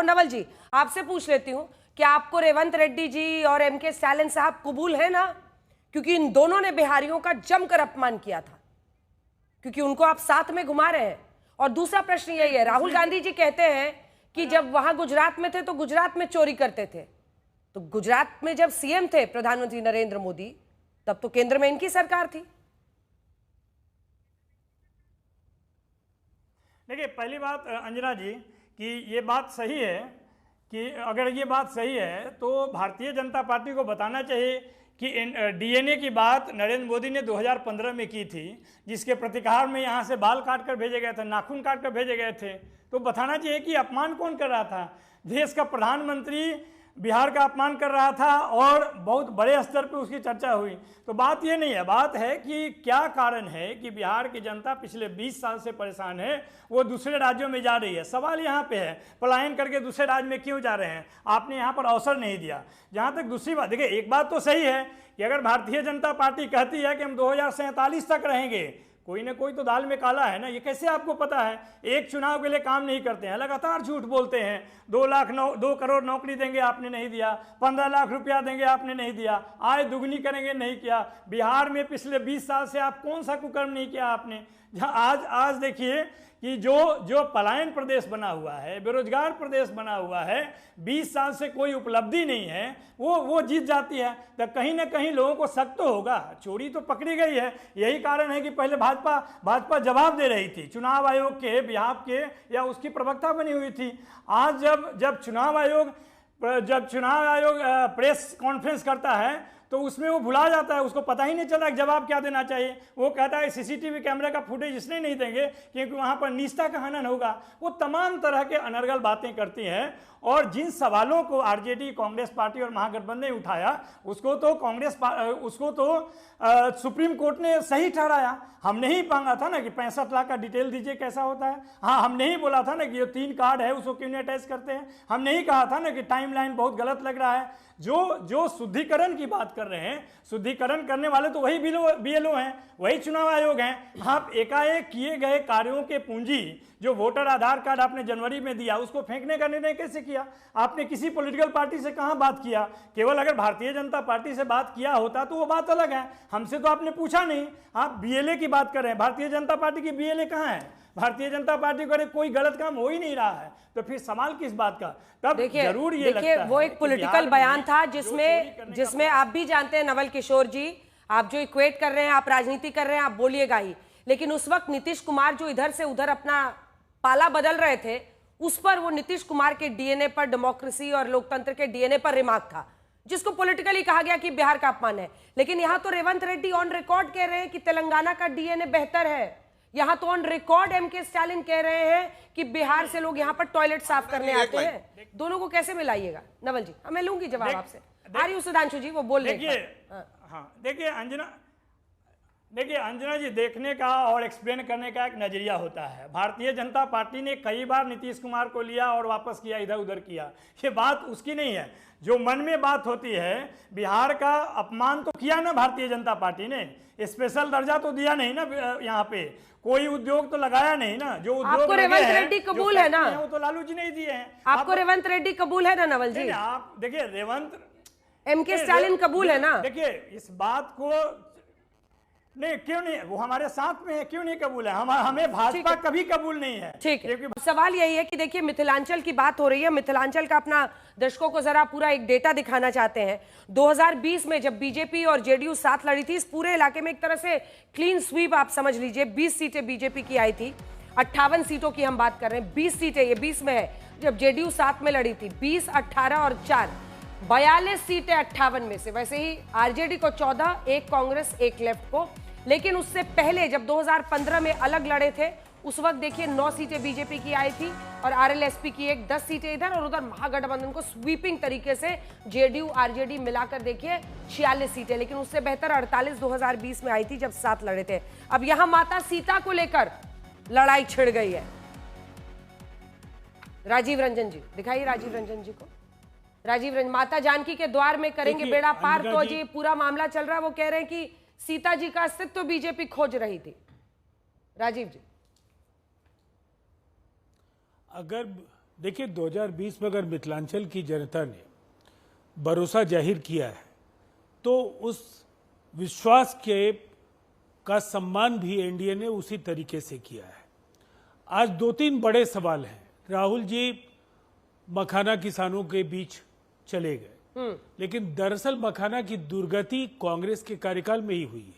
नवल जी, आपसे पूछ लेती हूं कि आपको रेवंत रेड्डी जी और एमके स्टालिन साहब कबूल है ना, क्योंकि इन दोनों ने बिहारियों का जमकर अपमान किया था, क्योंकि उनको आप साथ में घुमा रहे हैं। और दूसरा प्रश्न यही है, राहुल गांधी जी कहते हैं कि जब वहां गुजरात में थे तो गुजरात में चोरी करते थे, तो गुजरात में जब सीएम थे प्रधानमंत्री नरेंद्र मोदी, तब तो केंद्र में इनकी सरकार थी। देखिए, पहली बात अंजना जी कि ये बात सही है कि अगर ये बात सही है तो भारतीय जनता पार्टी को बताना चाहिए कि डीएनए की बात नरेंद्र मोदी ने 2015 में की थी, जिसके प्रतिकार में यहाँ से बाल काट कर भेजे गए थे, नाखून काट कर भेजे गए थे। तो बताना चाहिए कि अपमान कौन कर रहा था। देश का प्रधानमंत्री बिहार का अपमान कर रहा था और बहुत बड़े स्तर पे उसकी चर्चा हुई। तो बात ये नहीं है, बात है कि क्या कारण है कि बिहार की जनता पिछले 20 साल से परेशान है, वो दूसरे राज्यों में जा रही है। सवाल यहाँ पे है, पलायन करके दूसरे राज्य में क्यों जा रहे हैं? आपने यहाँ पर अवसर नहीं दिया। जहाँ तक दूसरी बात, देखिए एक बात तो सही है कि अगर भारतीय जनता पार्टी कहती है कि हम 2047 तक रहेंगे, कोई ना कोई तो दाल में काला है ना। ये कैसे आपको पता है? एक चुनाव के लिए काम नहीं करते हैं, लगातार झूठ बोलते हैं। 2 करोड़ नौकरी देंगे, आपने नहीं दिया। 15 लाख रुपया देंगे, आपने नहीं दिया। आय दुगनी करेंगे, नहीं किया। बिहार में पिछले 20 साल से आप कौन सा कुकर्म नहीं किया आपने? आज देखिए कि जो पलायन प्रदेश बना हुआ है, बेरोजगार प्रदेश बना हुआ है, 20 साल से कोई उपलब्धि नहीं है, वो जीत जाती है। तो कहीं ना कहीं लोगों को शक तो होगा। चोरी तो पकड़ी गई है, यही कारण है कि पहले भाजपा जवाब दे रही थी, चुनाव आयोग के बिहाफ के, या उसकी प्रवक्ता बनी हुई थी। आज जब चुनाव आयोग प्रेस कॉन्फ्रेंस करता है तो उसमें वो भुला जाता है, उसको पता ही नहीं चला कि जवाब क्या देना चाहिए। वो कहता है सीसीटीवी कैमरे का फुटेज इसलिए नहीं देंगे क्योंकि वहाँ पर निजता का हनन होगा। वो तमाम तरह के अनर्गल बातें करती हैं। और जिन सवालों को आरजेडी, कांग्रेस पार्टी और महागठबंधन ने उठाया, उसको तो सुप्रीम कोर्ट ने सही ठहराया। हमने ही मांगा था ना कि 65 लाख का डिटेल दीजिए कैसा होता है। हाँ, हमने ही बोला था ना कि जो 3 कार्ड है उसको क्यों नहीं अटैच करते हैं। हमने ही कहा था ना कि टाइमलाइन बहुत गलत लग रहा है। जो शुद्धिकरण की बात कर रहे हैं, शुद्धिकरण करने वाले तो वही बीएलओ हैं, वही चुनाव आयोग हैं। आप एकाएक किए गए कार्यों के पूंजी, जो वोटर आधार कार्ड आपने जनवरी में दिया, उसको फेंकने का निर्णय कैसे किया? आपने किसी पॉलिटिकल पार्टी से कहां बात किया? केवल अगर भारतीय जनता पार्टी से बात किया होता तो वो बात अलग है। हमसे तो आपने पूछा नहीं। आप बीएलए की बात कर रहे हैं, भारतीय जनता पार्टी की बीएलए कहां है? भारतीय जनता पार्टी को कोई गलत काम हो ही नहीं रहा है, तो फिर सवाल किस बात का? तब जरूर ये लगता है वो एक पॉलिटिकल बयान था जिसमें आप भी जानते हैं नवल किशोर जी, आप जो इक्वेट कर रहे हैं, आप राजनीति कर रहे हैं, आप बोलिएगा ही, लेकिन उस वक्त नीतीश कुमार जो इधर से उधर अपना पाला बदल रहे थे, उस पर वो नीतीश कुमार के डीएनए पर, डेमोक्रेसी और लोकतंत्र के डीएनए पर रिमार्क था, जिसको पॉलिटिकली कहा गया कि बिहार का अपमान है। लेकिन यहां तो रेवंत रेड्डी ऑन रिकॉर्ड कह रहे हैं कि तेलंगाना का डीएनए बेहतर है। यहां तो ऑन रिकॉर्ड एमके स्टालिन कह रहे हैं कि बिहार से लोग यहां पर टॉयलेट साफ करने आते हैं। दोनों को कैसे मिलाइएगा? नवल जी, मैं लूंगी जवाब आपसे। आर्य सुधांशु जी वो बोल रहे हैं। हाँ, देखिए अंजना जी, देखने का और एक्सप्लेन करने का एक नजरिया होता है। भारतीय जनता पार्टी ने कई बार नीतीश कुमार को लिया और वापस किया, इधर उधर किया। ये बात उसकी नहीं है। जो मन में बात होती है, बिहार का अपमान तो किया ना भारतीय जनता पार्टी ने, स्पेशल दर्जा तो दिया नहीं ना, यहाँ पे कोई उद्योग तो लगाया नहीं ना। जो उद्योग आपको रेवंत रेड्डी कबूल है ना? वो तो लालू जी नहीं दिए हैं। आपको रेवंत रेड्डी कबूल है ना नवल जी? आप देखिए, रेवंत एमके स्टालिन कबूल है ना? देखिए, इस बात को नहीं, क्यों नहीं, वो हमारे साथ में है, क्यों नहीं कबूल है? हमें भाजपा कभी कबूल नहीं है। ठीक है, सवाल यही है कि देखिए मिथिलांचल की बात हो रही है, मिथिलांचल का अपना दर्शकों को जरा पूरा एक डेटा दिखाना चाहते हैं। 2020 में जब बीजेपी और जेडीयू साथ लड़ी थी, इस पूरे इलाके में एक तरह से क्लीन स्वीप आप समझ लीजिए। 20 सीटें बीजेपी की आई थी, 58 सीटों की हम बात कर रहे हैं। 20 सीटें, ये 20 में है, जब जेडीयू साथ में लड़ी थी। 20, 18 और 4, 42 सीटें 58 में से। वैसे ही आरजेडी को 14, एक कांग्रेस, एक लेफ्ट को। लेकिन उससे पहले जब 2015 में अलग लड़े थे, उस वक्त देखिए 9 सीटें बीजेपी की आई थी और आरएलएसपी की 10 सीटें इधर, और उधर महागठबंधन को स्वीपिंग तरीके से जेडीयू आरजेडी मिलाकर देखिए 46 सीटें। लेकिन उससे बेहतर 48 2020 में आई थी जब साथ लड़े थे। अब यहां माता सीता को लेकर लड़ाई छिड़ गई है। राजीव रंजन जी दिखाइए, राजीव रंजन जी को। राजीव रंजन, माता जानकी के द्वार में करेंगे बेड़ा पार, तो जी पूरा मामला चल रहा है। वो कह रहे हैं कि सीता जी का अस्तित्व बीजेपी खोज रही थी। राजीव जी, अगर देखिए 2020 में अगर मिथिलांचल की जनता ने भरोसा जाहिर किया है तो उस विश्वास के का सम्मान भी एनडीए ने उसी तरीके से किया है। आज 2-3 बड़े सवाल हैं। राहुल जी मखाना किसानों के बीच चले गए, लेकिन दरअसल मखाना की दुर्गति कांग्रेस के कार्यकाल में ही हुई है।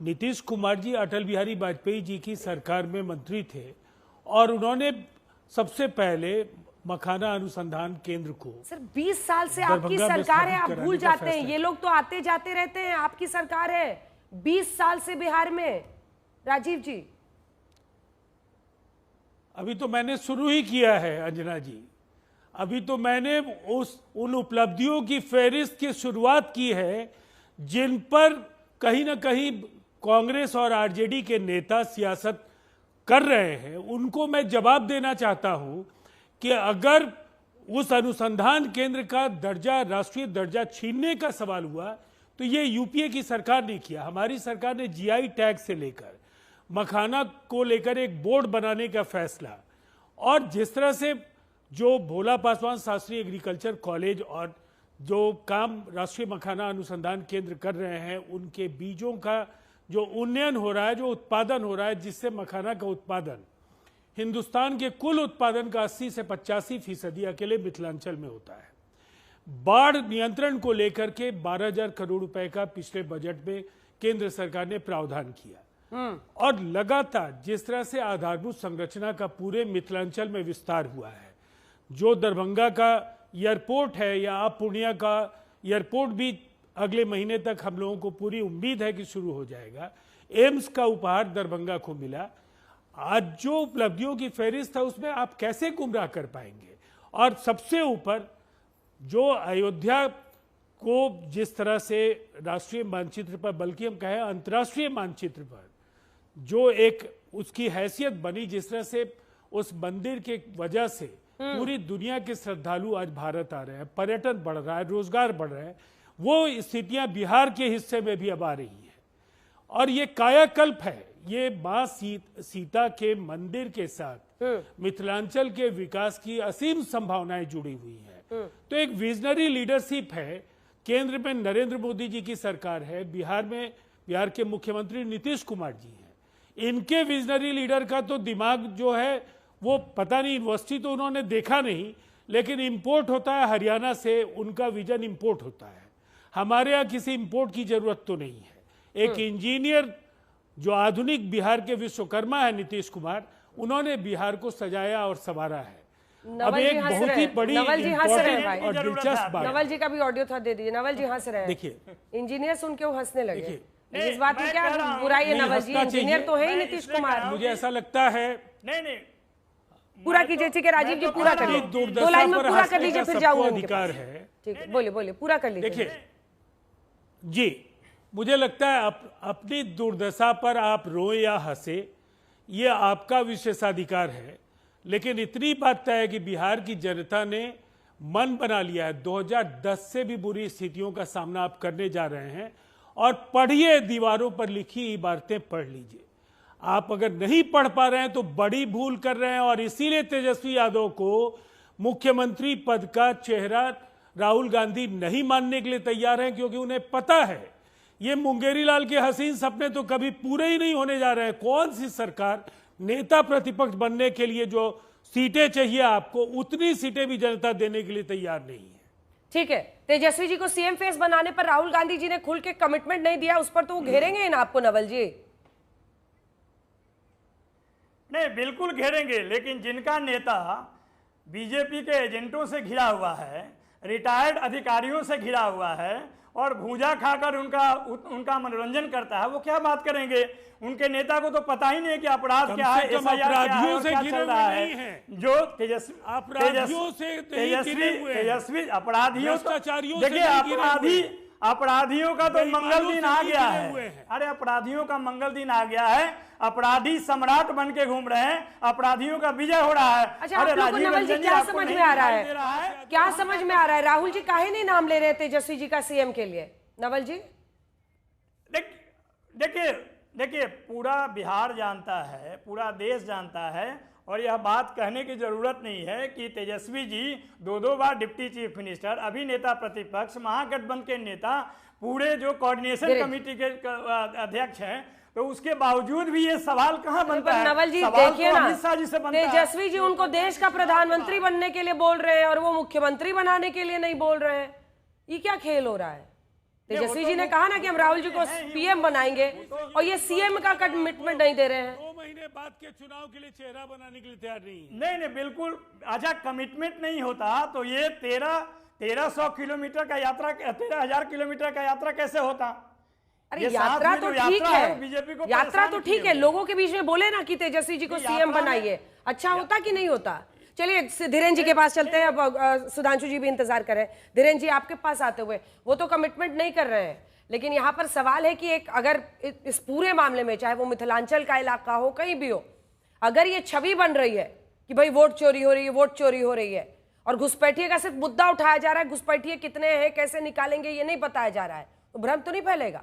नीतीश कुमार जी अटल बिहारी वाजपेयी जी की सरकार में मंत्री थे और उन्होंने सबसे पहले मखाना अनुसंधान केंद्र को सर 20 साल से आपकी सरकार है, आप भूल जाते हैं। ये लोग तो आते जाते रहते हैं, आपकी सरकार है 20 साल से बिहार में। राजीव जी, अभी तो मैंने शुरू ही किया है अंजना जी, अभी तो मैंने उन उपलब्धियों की फहरिस्त की शुरुआत की है जिन पर कहीं ना कहीं कांग्रेस और आरजेडी के नेता सियासत कर रहे हैं। उनको मैं जवाब देना चाहता हूं कि अगर उस अनुसंधान केंद्र का दर्जा, राष्ट्रीय दर्जा छीनने का सवाल हुआ तो ये यूपीए की सरकार ने किया। हमारी सरकार ने जीआई टैग से लेकर मखाना को लेकर एक बोर्ड बनाने का फैसला, और जिस तरह से जो भोला पासवान शास्त्री एग्रीकल्चर कॉलेज और जो काम राष्ट्रीय मखाना अनुसंधान केंद्र कर रहे हैं, उनके बीजों का जो उन्नयन हो रहा है, जो उत्पादन हो रहा है, जिससे मखाना का उत्पादन हिंदुस्तान के कुल उत्पादन का 80 से 85% अकेले मिथिलांचल में होता है। बाढ़ नियंत्रण को लेकर के 12,000 करोड़ रुपए का पिछले बजट में केंद्र सरकार ने प्रावधान किया, और लगातार जिस तरह से आधारभूत संरचना का पूरे मिथिलांचल में विस्तार हुआ है, जो दरभंगा का एयरपोर्ट है या अब पूर्णिया का एयरपोर्ट भी अगले महीने तक हम लोगों को पूरी उम्मीद है कि शुरू हो जाएगा। एम्स का उपहार दरभंगा को मिला। आज जो उपलब्धियों की फहरिस्त है उसमें आप कैसे गुमराह कर पाएंगे? और सबसे ऊपर जो अयोध्या को जिस तरह से राष्ट्रीय मानचित्र पर, बल्कि हम कहें अंतर्राष्ट्रीय मानचित्र पर जो एक उसकी हैसियत बनी, जिस तरह से उस मंदिर के वजह से पूरी दुनिया के श्रद्धालु आज भारत आ रहे हैं, पर्यटन बढ़ रहा है, रोजगार बढ़ रहा है, वो स्थितियां बिहार के हिस्से में भी अब आ रही हैं। और ये कायाकल्प है, ये मां सीता के मंदिर के साथ मिथिलांचल के विकास की असीम संभावनाएं जुड़ी हुई हैं। तो एक विजनरी लीडरशिप है। केंद्र में नरेंद्र मोदी जी की सरकार है, बिहार के मुख्यमंत्री नीतीश कुमार जी हैं। इनके विजनरी लीडर का तो दिमाग जो है वो पता नहीं, यूनिवर्सिटी तो उन्होंने देखा नहीं, लेकिन इंपोर्ट होता है हरियाणा से, उनका विजन इंपोर्ट होता है। हमारे यहाँ किसी इंपोर्ट की जरूरत तो नहीं है। एक इंजीनियर जो आधुनिक बिहार के विश्वकर्मा है नीतीश कुमार, उन्होंने बिहार को सजाया और संवारा है। अब एक बहुत ही बड़ी इम्पोर्टेंट और दिलचस्प बात, नवल जी का भी ऑडियो था, दे दीजिए। नवल जी हंस रहे हैं, देखिए इंजीनियर सुन के वो हंसने लगे। इस बात में क्या बुराई है? नवल जी इंजीनियर तो है ही नीतीश कुमार। मुझे ऐसा लगता है, नहीं पूरा कीजिए। ठीक है राजीव जी, पूरा कर लीजिए, 2 लाइन में पूरा कर लीजिए, फिर जाऊंगा। अधिकार है, ठीक है, बोलिए पूरा कर लीजिए। देखिए जी, मुझे लगता है अपनी दुर्दशा पर आप रोए या हंसे, ये आपका विशेषाधिकार है, लेकिन इतनी बात तय है कि बिहार की जनता ने मन बना लिया है। 2010 से भी बुरी स्थितियों का सामना आप करने जा रहे हैं, और पढ़िए, दीवारों पर लिखी इबारतें पढ़ लीजिए। आप अगर नहीं पढ़ पा रहे हैं तो बड़ी भूल कर रहे हैं, और इसीलिए तेजस्वी यादव को मुख्यमंत्री पद का चेहरा राहुल गांधी नहीं मानने के लिए तैयार हैं, क्योंकि उन्हें पता है ये मुंगेरी लाल के हसीन सपने तो कभी पूरे ही नहीं होने जा रहे हैं। कौन सी सरकार नेता प्रतिपक्ष बनने के लिए जो सीटें चाहिए आपको, उतनी सीटें भी जनता देने के लिए तैयार नहीं है। ठीक है, तेजस्वी जी को सीएम फेस बनाने पर राहुल गांधी जी ने खुल के कमिटमेंट नहीं दिया, उस पर तो वो घेरेंगे ना आपको नवल जी? नहीं, बिल्कुल घेरेंगे, लेकिन जिनका नेता बीजेपी के एजेंटों से घिरा हुआ है, रिटायर्ड अधिकारियों से घिरा हुआ है और भूजा खाकर उनका मनोरंजन करता है, वो क्या बात करेंगे? उनके नेता को तो पता ही नहीं कि अपराध क्या है, अपराधियों से क्या चल रहा है। जो तेजस्वी अपराधियों, देखिए अपराधियों का तो मंगल दिन आ गया है। अरे अपराधियों का मंगल दिन आ गया है, अपराधी सम्राट बन के घूम रहे हैं, अपराधियों का विजय हो रहा है। अच्छा, आप लोग को नवल जी क्या समझ में आ रहा है? क्या समझ में आ रहा है? राहुल जी काहे नहीं नाम ले रहे तेजस्वी जी का सीएम के लिए? नवल जी देखिए पूरा बिहार जानता है, पूरा देश जानता है, और यह बात कहने की जरूरत नहीं है कि तेजस्वी जी 2 बार डिप्टी चीफ मिनिस्टर, अभी नेता प्रतिपक्ष, महागठबंधन के नेता, पूरे जो कोऑर्डिनेशन कमेटी के अध्यक्ष हैं, तो उसके बावजूद भी ये सवाल कहाँ बनता है? नवल जी सवाल देखिए तो ना, अमित शाह जी से बनता है। तेजस्वी जी उनको देश का प्रधानमंत्री बनने के लिए बोल रहे हैं और वो मुख्यमंत्री बनाने के लिए नहीं बोल रहे हैं। ये क्या खेल हो रहा है? तेजस्वी जी ने कहा ना कि हम राहुल जी को पीएम बनाएंगे और ये सीएम का कमिटमेंट नहीं दे रहे हैं। 2 महीने बाद के चुनाव के लिए चेहरा बनाने के लिए तैयार नहीं है। नहीं, बिल्कुल। अच्छा, कमिटमेंट नहीं होता तो ये 1300 किलोमीटर का यात्रा, 13,000 किलोमीटर का यात्रा कैसे होता? अरे यात्रा तो ठीक है, बीजेपी को यात्रा तो ठीक है, लोगों के बीच में बोले ना कि तेजस्वी जी को सीएम बनाइए, अच्छा होता कि नहीं होता? चलिए धीरेन्द्र जी के पास चलते हैं। अब सुधांशु जी भी इंतजार करें। धीरेन्द्र जी आपके पास आते हुए, वो तो कमिटमेंट नहीं कर रहे हैं, लेकिन यहाँ पर सवाल है कि एक अगर इस पूरे मामले में, चाहे वो मिथिलांचल का इलाका हो, कहीं भी हो, अगर ये छवि बन रही है कि भाई वोट चोरी हो रही है, वोट चोरी हो रही है, और घुसपैठिए का सिर्फ मुद्दा उठाया जा रहा है, घुसपैठिए कितने हैं, कैसे निकालेंगे, ये नहीं बताया जा रहा है, तो भ्रम तो नहीं फैलेगा?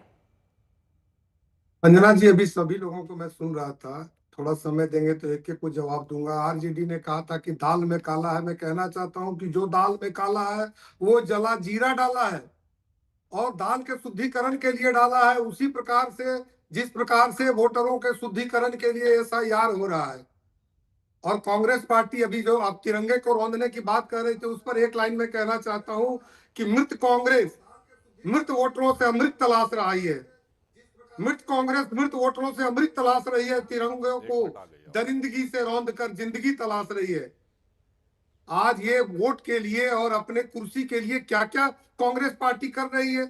अंजना जी, अभी सभी लोगों को मैं सुन रहा था, थोड़ा समय देंगे तो एक एक को जवाब दूंगा। आरजेडी ने कहा था कि दाल में काला है। मैं कहना चाहता हूं कि जो दाल में काला है वो जला जीरा डाला है और दाल के शुद्धिकरण के लिए डाला है। उसी प्रकार से जिस प्रकार से वोटरों के शुद्धिकरण के लिए एसआईआर हो रहा है। और कांग्रेस पार्टी, अभी जो आप तिरंगे को रौंदने की बात कर रहे थे, उस पर एक लाइन में कहना चाहता हूं कि मृत कांग्रेस मृत वोटरों से अमृत तलाश रही है। मृत कांग्रेस मृत वोटरों से अमृत तलाश रही है, तिरंगों को दरिंदगी से रौंद कर जिंदगी तलाश रही है। आज ये वोट के लिए और अपने कुर्सी के लिए क्या क्या कांग्रेस पार्टी कर रही है।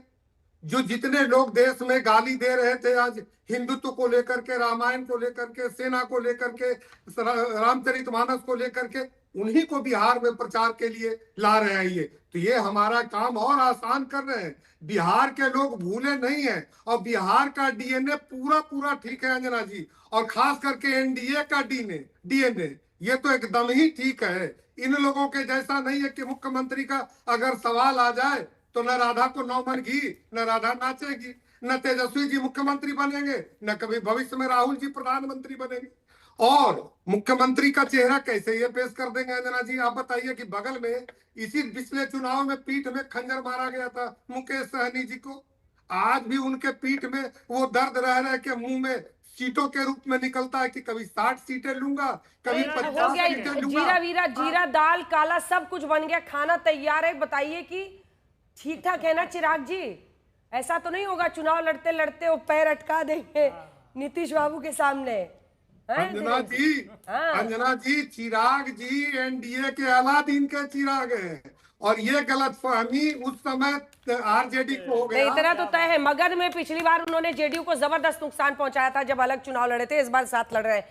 जो जितने लोग देश में गाली दे रहे थे आज हिंदुत्व को लेकर के, रामायण को लेकर के, सेना को लेकर के, रामचरितमानस को लेकर के, उन्हीं को बिहार में प्रचार के लिए ला रहे हैं। ये तो ये हमारा काम और आसान कर रहे हैं। बिहार के लोग भूले नहीं है और बिहार का डीएनए पूरा पूरा ठीक है अंजना जी, और खास करके एनडीए का डीएनए ये तो एकदम ही ठीक है। इन लोगों के जैसा नहीं है कि मुख्यमंत्री का अगर सवाल आ जाए तो न राधा को 9 मन घी, न राधा नाचेगी, न तेजस्वी जी मुख्यमंत्री बनेंगे, न कभी भविष्य में राहुल जी प्रधानमंत्री बनेंगे। और मुख्यमंत्री का चेहरा कैसे ये पेश कर देंगे अंजना जी? आप बताइए कि बगल में इसी पिछले चुनाव में पीठ में खंजर मारा गया था मुकेश सहनी जी को। आज भी उनके पीठ में वो दर्द रह रहे के मुंह में सीटों के रूप में निकलता है कि कभी 60 सीटें लूंगा, कभी 50 सीटें लूंगा। जीरा वीरा, जीरा दाल काला सब कुछ बन गया, खाना तैयार है। बताइए कि ठीक ठाक है ना चिराग जी? ऐसा तो नहीं होगा चुनाव लड़ते लड़ते वो पैर अटका देंगे नीतीश बाबू के सामने? अंजना जी, चिराग जी एनडीए के अलादीन के चिराग हैं और ये गलतफहमी उस समय आरजेडी को हो गया। इतना तो तय है, मगध में पिछली बार उन्होंने जेडीयू को जबरदस्त नुकसान पहुंचाया था जब अलग चुनाव लड़े थे, इस बार साथ लड़ रहे हैं।